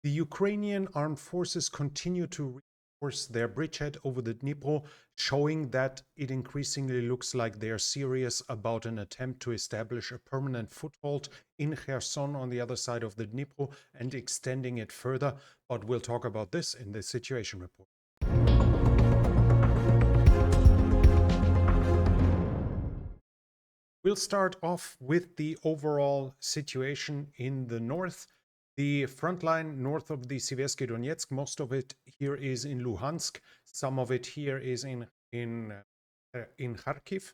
The Ukrainian armed forces continue to reinforce their bridgehead over the Dnipro, showing that it increasingly looks like they are serious about an attempt to establish a permanent foothold in Kherson on the other side of the Dnipro and extending it further. But we'll talk about this in the situation report. We'll start off with the overall situation in the north. The front line north of the Siversky Donetsk, most of it here is in Luhansk. Some of it here is in Kharkiv.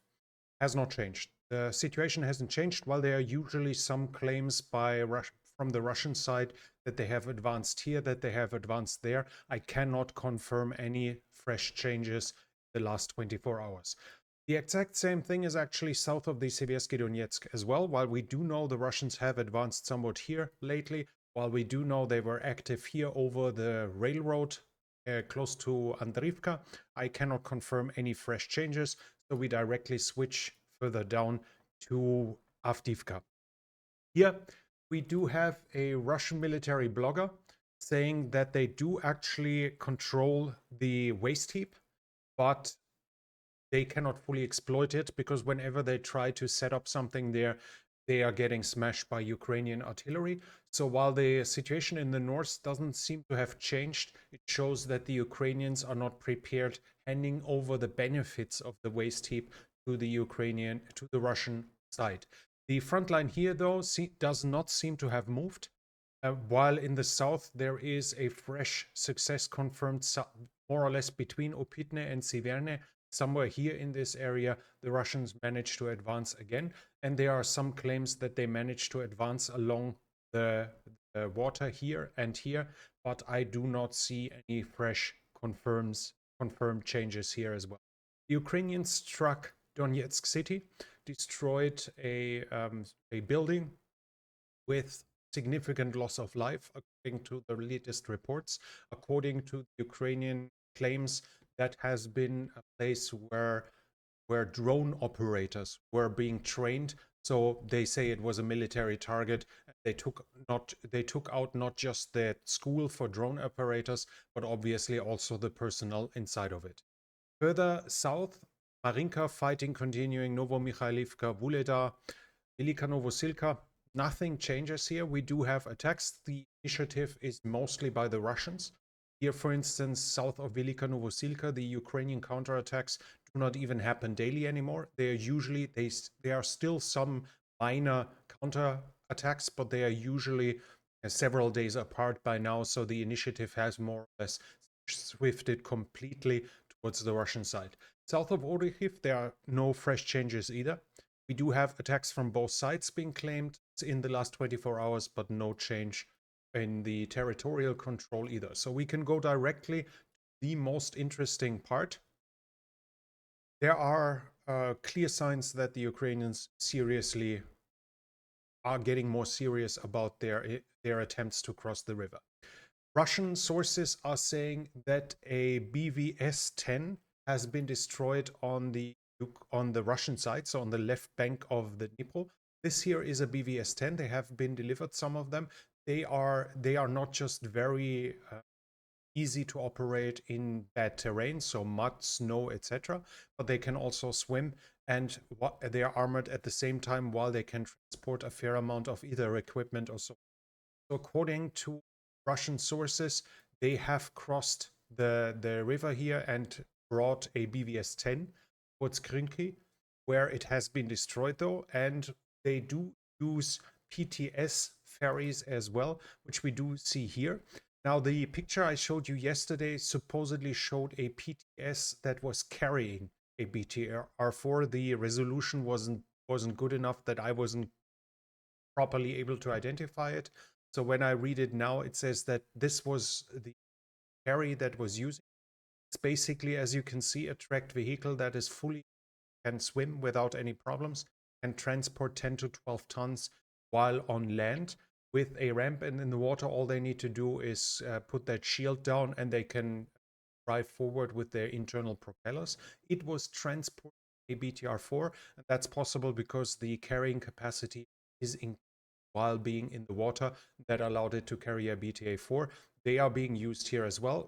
Has not changed. The situation hasn't changed. While there are usually some claims from the Russian side that they have advanced here, that they have advanced there, I cannot confirm any fresh changes in the last 24 hours. The exact same thing is actually south of the Siversky Donetsk as well. While we do know the Russians have advanced somewhat here lately, while we do know they were active here over the railroad close to Andrivka, I cannot confirm any fresh changes, so we directly switch further down to Avdiivka. Here we do have a Russian military blogger saying that they do actually control the waste heap, but they cannot fully exploit it because whenever they try to set up something there, they are getting smashed by Ukrainian artillery. So while the situation in the north doesn't seem to have changed, it shows that the Ukrainians are not prepared handing over the benefits of the waste heap to the Russian side. The front line here, though, does not seem to have moved. While in the south, there is a fresh success confirmed more or less between Opitne and Siverne. Somewhere here in this area, the Russians managed to advance again. And there are some claims that they managed to advance along the water here and here. But I do not see any fresh confirmed changes here as well. The Ukrainians struck Donetsk city, destroyed a building with significant loss of life, according to the latest reports. According to the Ukrainian claims, that has been a place where drone operators were being trained. So they say it was a military target. They took out not just the school for drone operators, but obviously also the personnel inside of it. Further south, Marinka fighting continuing, Novomikhailivka, Vuleda, Velika Novosilka. Nothing changes here. We do have attacks. The initiative is mostly by the Russians. Here, for instance, south of Velika Novosilka, the Ukrainian counterattacks do not even happen daily anymore. They are usually, there are still some minor counterattacks, but they are usually several days apart by now. So the initiative has more or less swifted completely towards the Russian side. South of Orikhiv, there are no fresh changes either. We do have attacks from both sides being claimed in the last 24 hours, but no change in the territorial control either. So we can go directly to the most interesting part. There are clear signs that the Ukrainians seriously are getting more serious about their attempts to cross the river. Russian sources are saying that a BVS-10 has been destroyed on the Russian side, so on the left bank of the Dnipro. This here is a BVS-10. They have been delivered, some of them. They are not just very easy to operate in bad terrain, so mud, snow, etc., but they can also swim, and they are armored at the same time while they can transport a fair amount of either equipment or so. So according to Russian sources, they have crossed the river here and brought a BVS-10 towards Krinky, where it has been destroyed though, and they do use PTS ferries as well, which we do see here. Now, the picture I showed you yesterday supposedly showed a PTS that was carrying a BTR-4. The resolution wasn't good enough that I wasn't properly able to identify it. So when I read it now, it says that this was the ferry that was using. It's basically, as you can see, a tracked vehicle that is fully can swim without any problems and transport 10 to 12 tons while on land with a ramp, and in the water all they need to do is put that shield down and they can drive forward with their internal propellers. It was transporting a BTR-4, and that's possible because the carrying capacity is increased while being in the water that allowed it to carry a BTA-4. They are being used here as well.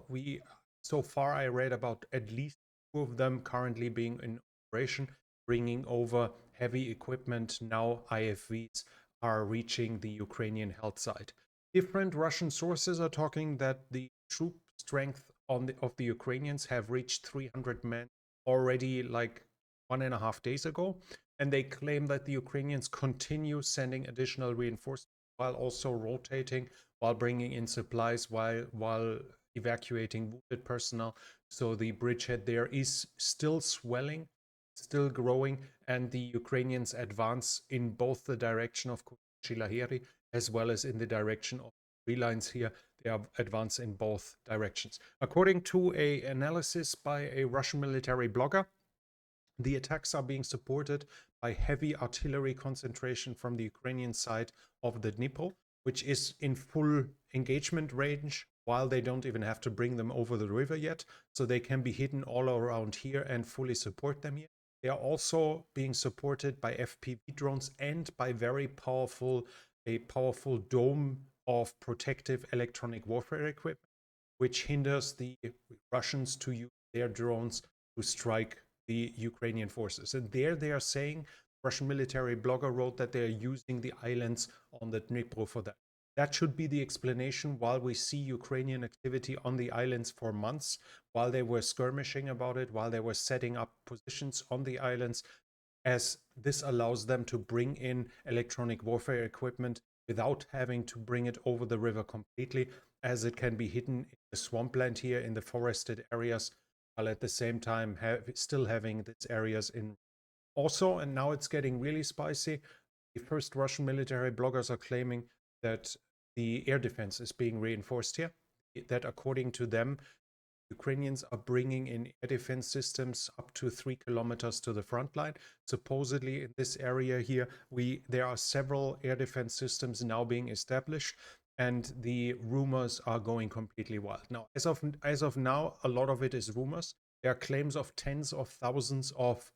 So far I read about at least 2 of them currently being in operation, bringing over heavy equipment. Now IFVs are reaching the Ukrainian health site. Different Russian sources are talking that the troop strength of the Ukrainians have reached 300 men already like 1.5 days ago. And they claim that the Ukrainians continue sending additional reinforcements while also rotating, while bringing in supplies, while evacuating wounded personnel. So the bridgehead there is still swelling, still growing, and the Ukrainians advance in both the direction of Chilaheri as well as in the direction of three lines here. They are advance in both directions. According to an analysis by a Russian military blogger, the attacks are being supported by heavy artillery concentration from the Ukrainian side of the Dnipro, which is in full engagement range, while they don't even have to bring them over the river yet. So they can be hidden all around here and fully support them here. They are also being supported by FPV drones and by a powerful dome of protective electronic warfare equipment, which hinders the Russians to use their drones to strike the Ukrainian forces. And there they are saying, Russian military blogger wrote that they are using the islands on the Dnipro for that. That should be the explanation. While we see Ukrainian activity on the islands for months, while they were skirmishing about it, while they were setting up positions on the islands, as this allows them to bring in electronic warfare equipment without having to bring it over the river completely, as it can be hidden in the swampland here in the forested areas, while at the same time still having these areas in. Also, and now it's getting really spicy, the first Russian military bloggers are claiming that the air defense is being reinforced here, that according to them, Ukrainians are bringing in air defense systems up to 3 kilometers to the front line. Supposedly in this area here, there are several air defense systems now being established, and the rumors are going completely wild. Now, as of now, a lot of it is rumors. There are claims of tens of thousands of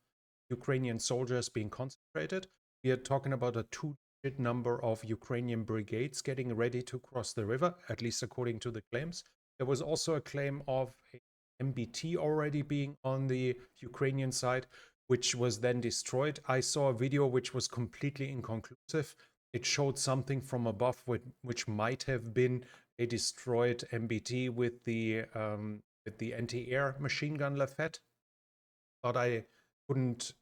Ukrainian soldiers being concentrated. We are talking about a 2-digit number of Ukrainian brigades getting ready to cross the river, at least according to the claims. There was also a claim of MBT already being on the Ukrainian side, which was then destroyed. I saw a video which was completely inconclusive. It showed something from above which might have been a destroyed MBT with the anti-air machine gun Lafette, but I couldn't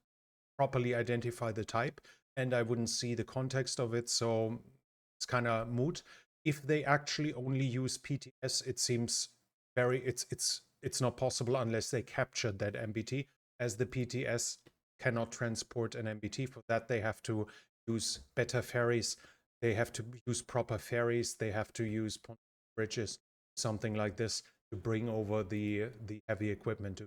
properly identify the type and I wouldn't see the context of it, so it's kind of moot. If they actually only use PTS, it seems it's not possible unless they captured that MBT, as the PTS cannot transport an MBT. For that, they have to use better ferries, they have to use proper ferries, they have to use bridges, something like this, to bring over the heavy equipment.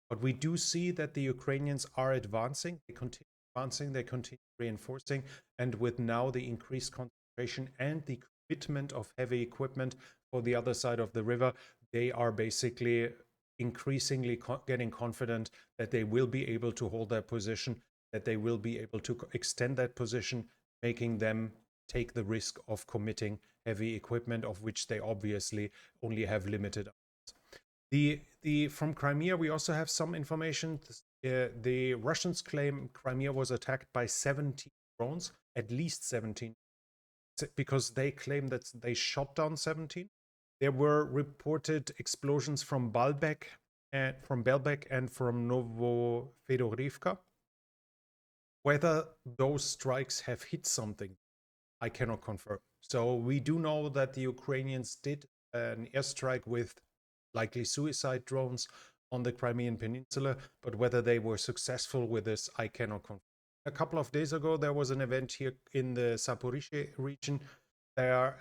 But we do see that the Ukrainians are advancing. They continue advancing, they continue reinforcing, and with now the increased concentration and the commitment of heavy equipment for the other side of the river, they are basically increasingly getting confident that they will be able to hold their position, that they will be able to extend that position, making them take the risk of committing heavy equipment, of which they obviously only have limited. From Crimea, we also have some information. The Russians claim Crimea was attacked by 17 drones, at least 17, because they claim that they shot down 17. There were reported explosions from Belbek and from Novofedorivka. Whether those strikes have hit something, I cannot confirm. So we do know that the Ukrainians did an airstrike with likely suicide drones on the Crimean Peninsula, but whether they were successful with this, I cannot confirm. A couple of days ago, there was an event here in the Zaporizhzhia region. There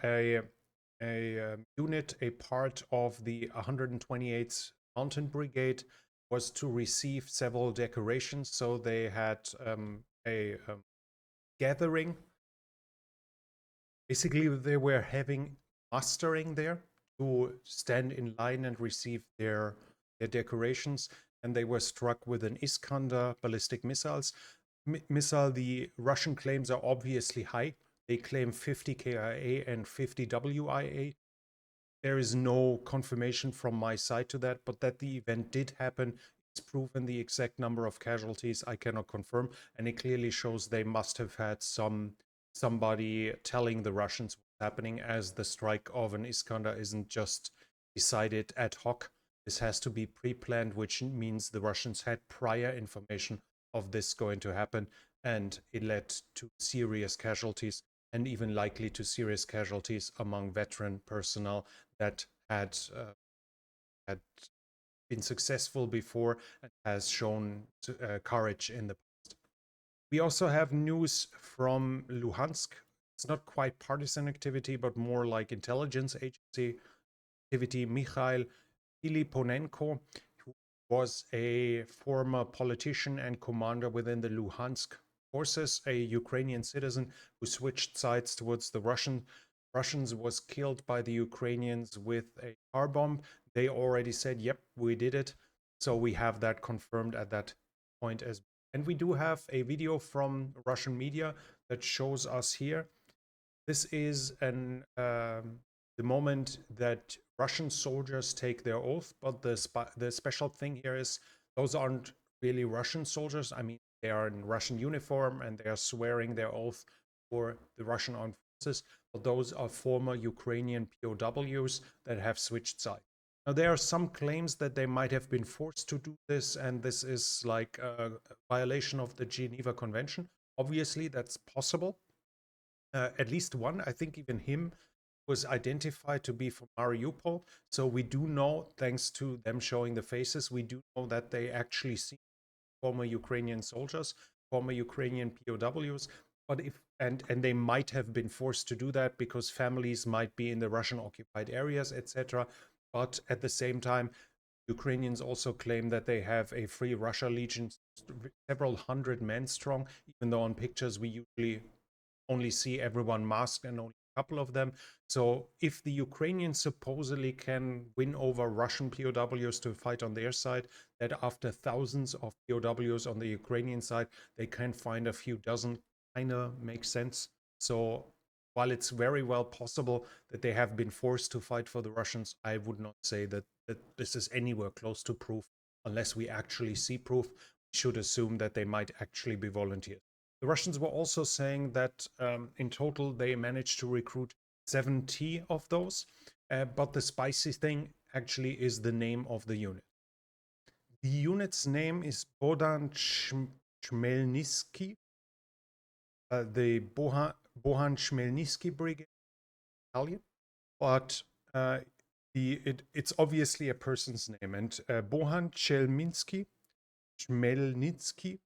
a unit, a part of the 128th Mountain Brigade, was to receive several decorations. So they had a gathering. Basically, they were having mustering there to stand in line and receive their decorations, and they were struck with an Iskander ballistic missile. The Russian claims are obviously high. They claim 50 KIA and 50 WIA. There is no confirmation from my side to that, but that the event did happen is proven. The exact number of casualties I cannot confirm, and it clearly shows they must have had somebody telling the Russians what's happening, as the strike of an Iskander isn't just decided ad hoc. This has to be pre-planned, which means the Russians had prior information of this going to happen, and it led to serious casualties, and even likely to serious casualties among veteran personnel that had been successful before and has shown courage in the past. We also have news from Luhansk. It's not quite partisan activity, but more like intelligence agency activity. Mikhail Filiponenko, who was a former politician and commander within the Luhansk forces, a Ukrainian citizen who switched sides towards the Russians, was killed by the Ukrainians with a car bomb. They already said, yep, we did it. So we have that confirmed at that point as well. And we do have a video from Russian media that shows us here. This is the moment that Russian soldiers take their oath, but the special thing here is those aren't really Russian soldiers. I mean, they are in Russian uniform and they are swearing their oath for the Russian armed forces, but those are former Ukrainian POWs that have switched sides. Now, there are some claims that they might have been forced to do this, and this is like a violation of the Geneva Convention. Obviously, that's possible. At least one, I think even him, was identified to be from Mariupol. So we do know, thanks to them showing the faces, we do know that they actually see former Ukrainian soldiers, former Ukrainian POWs. But if and they might have been forced to do that because families might be in the Russian occupied areas, etc. But at the same time, Ukrainians also claim that they have a Free Russia Legion, several hundred men strong, even though on pictures we usually only see everyone masked and only a couple of them. So if the Ukrainians supposedly can win over Russian POWs to fight on their side, that after thousands of POWs on the Ukrainian side, they can find a few dozen, kind of makes sense. So while it's very well possible that they have been forced to fight for the Russians, I would not say that this is anywhere close to proof. Unless we actually see proof, we should assume that they might actually be volunteers. The Russians were also saying that in total they managed to recruit 70 of those, but the spicy thing actually is the name of the unit. The unit's name is Bohdan Chmelnytsky, the Bohan Chmelnytsky Brigade Battalion, but it's obviously a person's name, and Bohan Chmelnytsky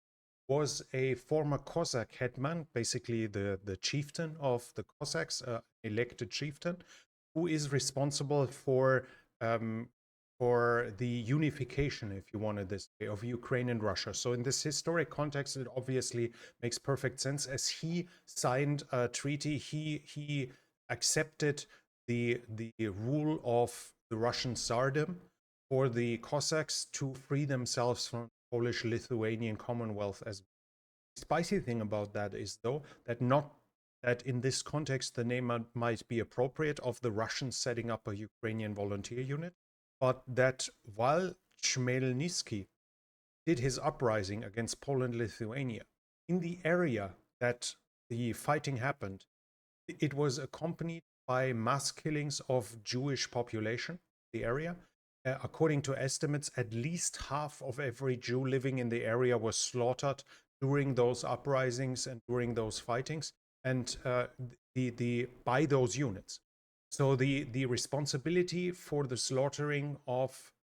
was a former Cossack hetman, basically the chieftain of the Cossacks, elected chieftain, who is responsible for the unification, if you wanted this way, of Ukraine and Russia. So in this historic context, it obviously makes perfect sense, as he signed a treaty. He accepted the rule of the Russian Tsardom for the Cossacks to free themselves from Polish-Lithuanian Commonwealth. As the spicy thing about that is, though, that in this context the name might be appropriate of the Russians setting up a Ukrainian volunteer unit, but that while Chmelnytsky did his uprising against Poland-Lithuania, in the area that the fighting happened, it was accompanied by mass killings of Jewish population in the area. According to estimates, at least half of every Jew living in the area was slaughtered during those uprisings and during those fightings, and by those units. So the responsibility for the slaughtering of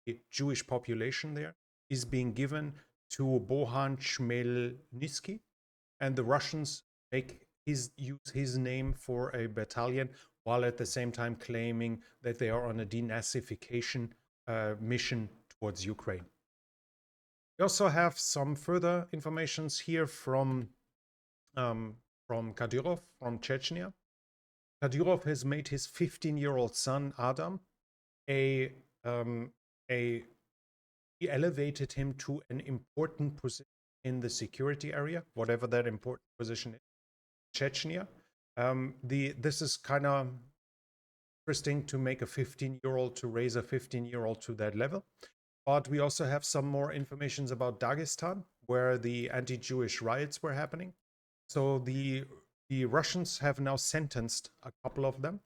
the Jewish population there is being given to Bohan Chmelnytsky, and the Russians use his name for a battalion, while at the same time claiming that they are on a denazification mission towards Ukraine. We also have some further informations here from Kadyrov, from Chechnya. Kadyrov has made his 15-year-old son Adam he elevated him to an important position in the security area, whatever that important position is, Chechnya. This is kind of interesting to make a 15-year-old, to raise a 15-year-old to that level. But we also have some more information about Dagestan, where the anti-Jewish riots were happening. So the Russians have now sentenced a couple of them,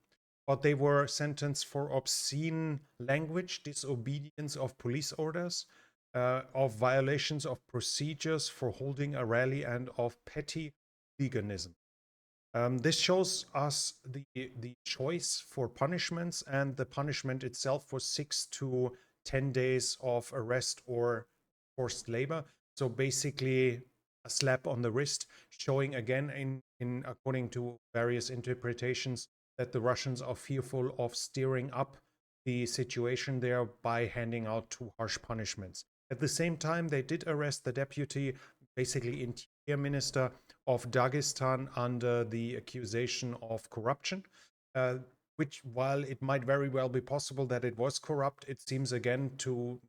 but they were sentenced for obscene language, disobedience of police orders, of violations of procedures for holding a rally, and of petty hooliganism. This shows us the choice for punishments, and the punishment itself was 6 to 10 days of arrest or forced labor. So basically a slap on the wrist, showing again in according to various interpretations that the Russians are fearful of stirring up the situation there by handing out too harsh punishments. At the same time, they did arrest the deputy, basically interior minister of Dagestan, under the accusation of corruption, which, while it might very well be possible that it was corrupt, it seems again to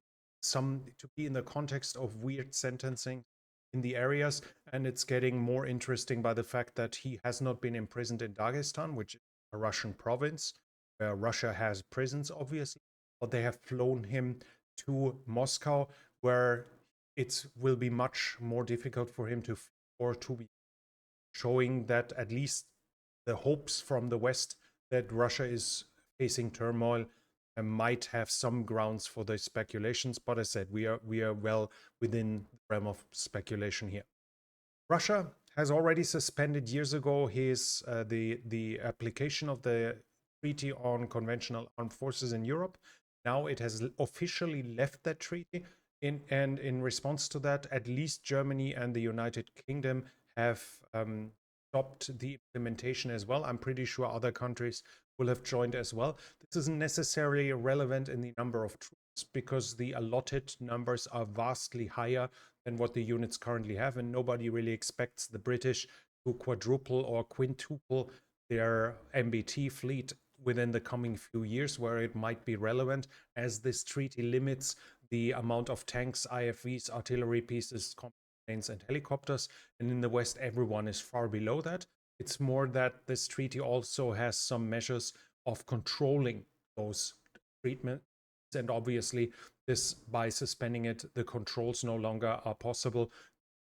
be in the context of weird sentencing in the areas, and it's getting more interesting by the fact that he has not been imprisoned in Dagestan, which is a Russian province where Russia has prisons, obviously, but they have flown him to Moscow, where it will be much more difficult for him to be, showing that at least the hopes from the West that Russia is facing turmoil might have some grounds for the speculations. But as I said, we are well within the realm of speculation here. Russia has already suspended years ago his the application of the Treaty on Conventional Armed Forces in Europe. Now it has officially left that treaty. And in response to that, at least Germany and the United Kingdom have stopped the implementation as well. I'm pretty sure other countries will have joined as well. This isn't necessarily relevant in the number of troops, because the allotted numbers are vastly higher than what the units currently have, and nobody really expects the British to quadruple or quintuple their MBT fleet within the coming few years, where it might be relevant, as this treaty limits the amount of tanks, IFVs, artillery pieces, planes, and helicopters. And in the West, everyone is far below that. It's more that this treaty also has some measures of controlling those treatments. And obviously, this, by suspending it, the controls no longer are possible.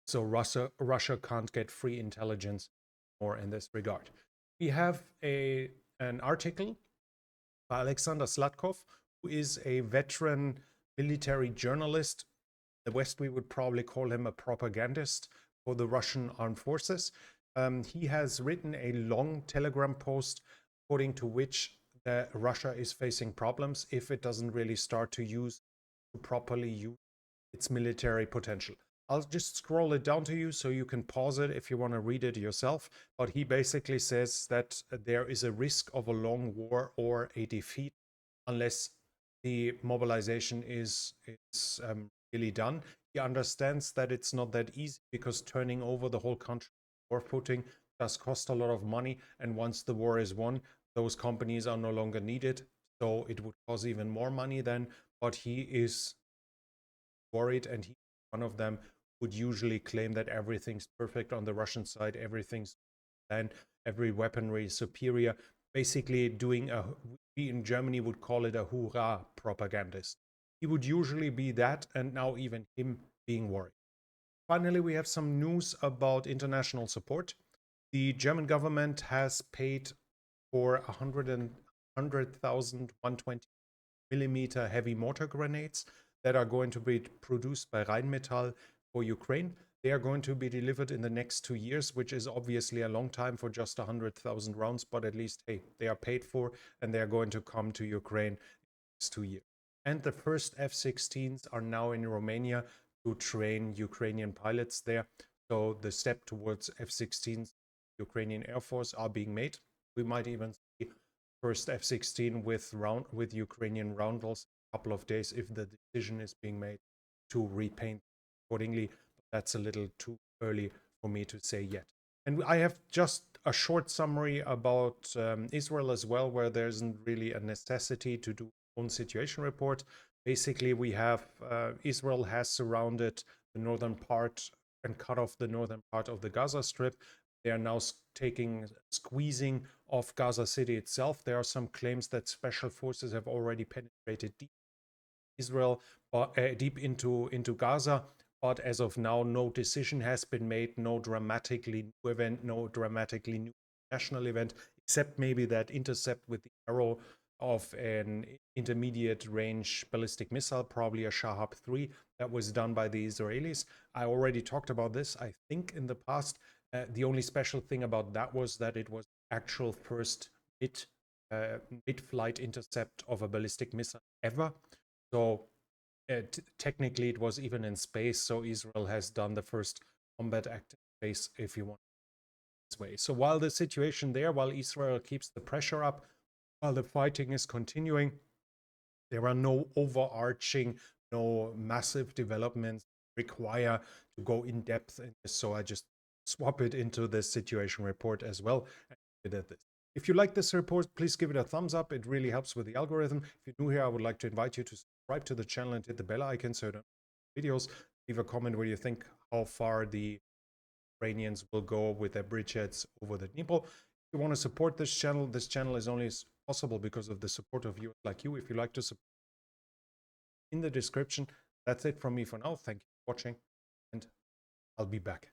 So Russia can't get free intelligence more in this regard. We have an article by Alexander Slatkov, who is a veteran military journalist. In the West, we would probably call him a propagandist for the Russian armed forces. He has written a long Telegram post according to which Russia is facing problems if it doesn't really start to properly use its military potential. I'll just scroll it down to you so you can pause it if you want to read it yourself. But he basically says that there is a risk of a long war or a defeat unless the mobilization is really done. He understands that it's not that easy, because turning over the whole country war footing does cost a lot of money. And once the war is won, those companies are no longer needed. So it would cost even more money then. But he is worried, and he, one of them, would usually claim that everything's perfect on the Russian side, everything's and every weaponry is superior. Basically doing we in Germany would call it a hoorah propagandist. He would usually be that, and now even him being worried. Finally, we have some news about international support. The German government has paid for 100,000 120mm heavy mortar grenades that are going to be produced by Rheinmetall for Ukraine. They are going to be delivered in the next 2 years, which is obviously a long time for just 100,000 rounds, but at least, hey, they are paid for, and they are going to come to Ukraine in the next 2 years. And the first F-16s are now in Romania to train Ukrainian pilots there. So the step towards F-16s, Ukrainian Air Force, are being made. We might even see first F-16 with Ukrainian roundels in a couple of days if the decision is being made to repaint accordingly. But that's a little too early for me to say yet. And I have just a short summary about Israel as well, where there isn't really a necessity to do own situation report. Basically, we have Israel has surrounded the northern part and cut off the northern part of the Gaza Strip They are now squeezing off Gaza City itself. There are some claims that special forces have already penetrated deep Israel, deep into Gaza. But as of now, no decision has been made, no dramatically new event, no dramatically new national event, except maybe that intercept with the arrow of an intermediate range ballistic missile, probably a Shahab 3, that was done by the Israelis. I already talked about this, I think, in the past. The only special thing about that was that it was actual first mid-flight intercept of a ballistic missile ever. So technically, it was even in space. So Israel has done the first combat act in space, if you want this way. So while the situation there, while Israel keeps the pressure up, while the fighting is continuing, there are no overarching, no massive developments require to go in depth in this. So I just swap it into this situation report as well. And leave it at this. If you like this report, please give it a thumbs up. It really helps with the algorithm. If you're new here, I would like to invite you to subscribe to the channel and hit the bell icon so you don't miss videos. Leave a comment where you think how far the Ukrainians will go with their bridgeheads over the Dnipro. If you want to support this channel is only possible because of the support of viewers like you. If you like to support in the description. That's it from me for now. Thank you for watching, and I'll be back.